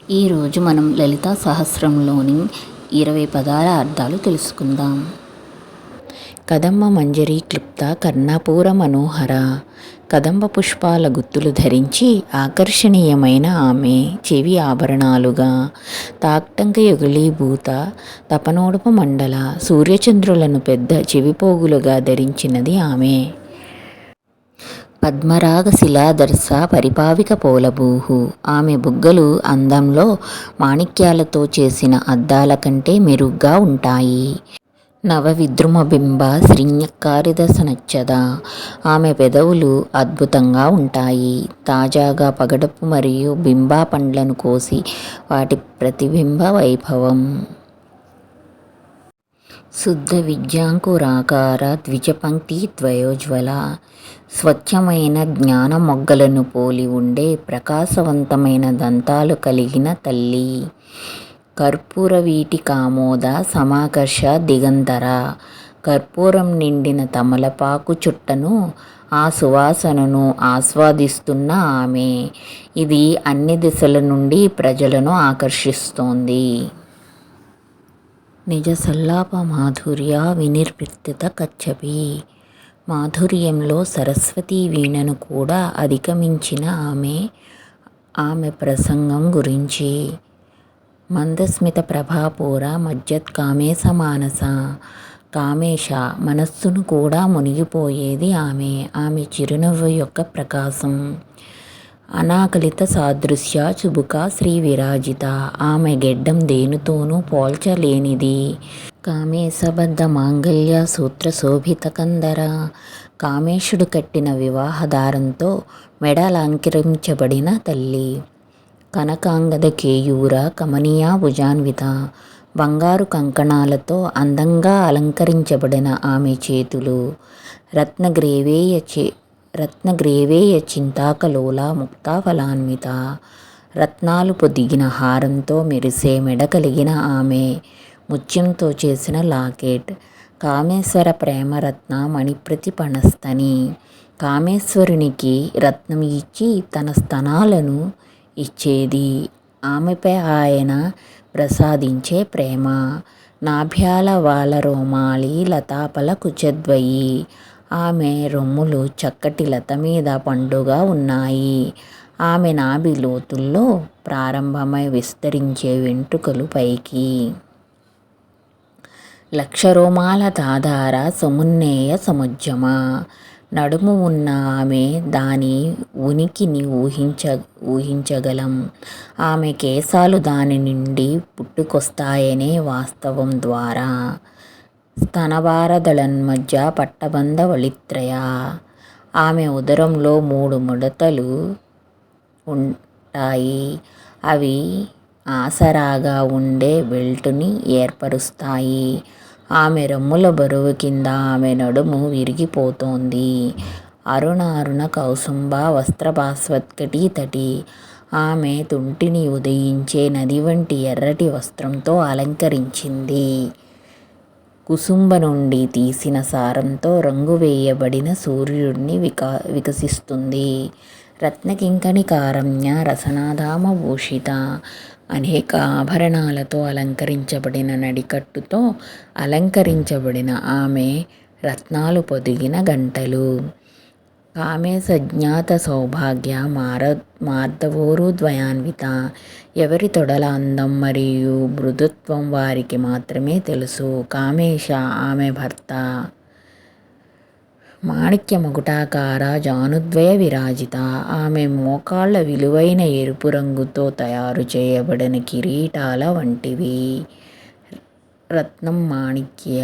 ఈరోజు మనం లలితా సహస్రంలోని 20 పదాల అర్థాలు తెలుసుకుందాం. కదంబ మంజరి క్లుప్త కర్ణపూర మనోహర. కదంబ పుష్పాల గుత్తులు ధరించి ఆకర్షణీయమైన ఆమె చెవి ఆభరణాలుగా, తాక్టంక యుగళీభూత తపనోడప మండల సూర్యచంద్రులను పెద్ద చెవిపోగులుగా ధరించినది ఆమె. పద్మరాగ శిలాదర్శ పరిపావిక పోలభూహు. ఆమె బుగ్గలు అందంలో మాణిక్యాలతో చేసిన అద్దాల కంటే మెరుగ్గా ఉంటాయి. నవవిద్రుమబింబ శ్రీన్యక్కారిదసనచ్చద. ఆమె పెదవులు అద్భుతంగా ఉంటాయి. తాజాగా పగడపు మరియు బింబా పండ్లను కోసి వాటి ప్రతిబింబ వైభవం. శుద్ధ విద్యాంకురాకార ద్విజపంక్తి ద్వయోజ్వల. స్వచ్ఛమైన జ్ఞాన మొగ్గలను పోలి ఉండే ప్రకాశవంతమైన దంతాలు కలిగిన తల్లి. కర్పూర వీటికామోద సమాకర్ష దిగంధర. కర్పూరం నిండిన తమలపాకు చుట్టను, ఆ సువాసనను ఆస్వాదిస్తున్న ఆమె. ఇది అన్ని దిశల నుండి ప్రజలను ఆకర్షిస్తోంది. నిజ సల్లాప మాధుర్య వినిర్వర్తిత కచ్చపి. మాధుర్యంలో సరస్వతీ వీణను కూడా అధిగమించిన ఆమె. ఆమె ప్రసంగం గురించి. మందస్మిత ప్రభాపూర మజ్జత్ కామేశ మానస. కామేశ మనస్సును కూడా మునిగిపోయేది ఆమె. ఆమె చిరునవ్వు యొక్క ప్రకాశం. అనాకలిత సాదృశ్య చుబుక శ్రీ విరాజిత. ఆమె గెడ్డం దేనితోనూ పోల్చలేనిది. కామేశబద్ధ మాంగళ్య సూత్ర శోభిత కందర. కామేశుడు కట్టిన వివాహదారంతో మెడ అలంకరించబడిన తల్లి. కనకాంగద కేయూర కమనీయ భుజాన్విత. బంగారు కంకణాలతో అందంగా అలంకరించబడిన ఆమె చేతులు. రత్నగ్రేవేయ చింతాకలోల ముక్తాఫలాన్విత. రత్నాలు పొదిగిన హారంతో మెరిసే మెడ కలిగిన ఆమె. ముత్యంతో చేసిన లాకెట్. కామేశ్వర ప్రేమరత్న మణిప్రతిపణస్తని. కామేశ్వరునికి రత్నం ఇచ్చి తన స్తనాలను ఇచ్చేది. ఆమెపై ఆయన ప్రసాదించే ప్రేమ. నాభ్యాల వాల రోమాళి లతాపల కుచద్వయి. ఆమె రొమ్ములు చక్కటి లత మీద పండుగా ఉన్నాయి. ఆమె నాభి లోతుల్లో ప్రారంభమై విస్తరించే వెంట్రుకలు పైకి. లక్షరోమాల తాధార సమున్నేయ సముజ్జమ. నడుము ఉన్న ఆమె దాని ఉనికిని ఊహించగలం. ఆమె కేశాలు దాని నుండి పుట్టుకొస్తాయనే వాస్తవం ద్వారా. స్తనభారదళన్మధ్య పట్టబంధ వళిత్రయ. ఆమె ఉదరంలో 3 ముడతలు ఉంటాయి. అవి ఆసరాగా ఉండే బెల్టుని ఏర్పరుస్తాయి. ఆమె రొమ్ముల బరువు కింద ఆమె నడుము విరిగిపోతోంది. అరుణ కౌసుంభ వస్త్రభాస్వత్కటీ తటి. ఆమె తుంటిని ఉదయించే నది వంటి ఎర్రటి వస్త్రంతో అలంకరించింది. కుసుంబ నుండి తీసిన సారంతో రంగు వేయబడిన సూర్యుడిని వికసిస్తుంది. రత్నకింకణికారమ్య రసనాధామ భూషిత. అనేక ఆభరణాలతో అలంకరించబడిన నడికట్టుతో అలంకరించబడిన ఆమె. రత్నాలు పొదిగిన గంటలు. కామేశ జ్ఞాత సౌభాగ్య మార్దవోరు ద్వయాన్విత. ఎవరి తొడల అందం మరియు మృదుత్వం వారికి మాత్రమే తెలుసు. కామేశ ఆమె భర్త. మాణిక్య మకుటాకార జానుద్వయ విరాజిత. ఆమె మోకాళ్ళ విలువైన ఎరుపు రంగుతో తయారు చేయబడిన కిరీటాల వంటివి. రత్నం మాణిక్య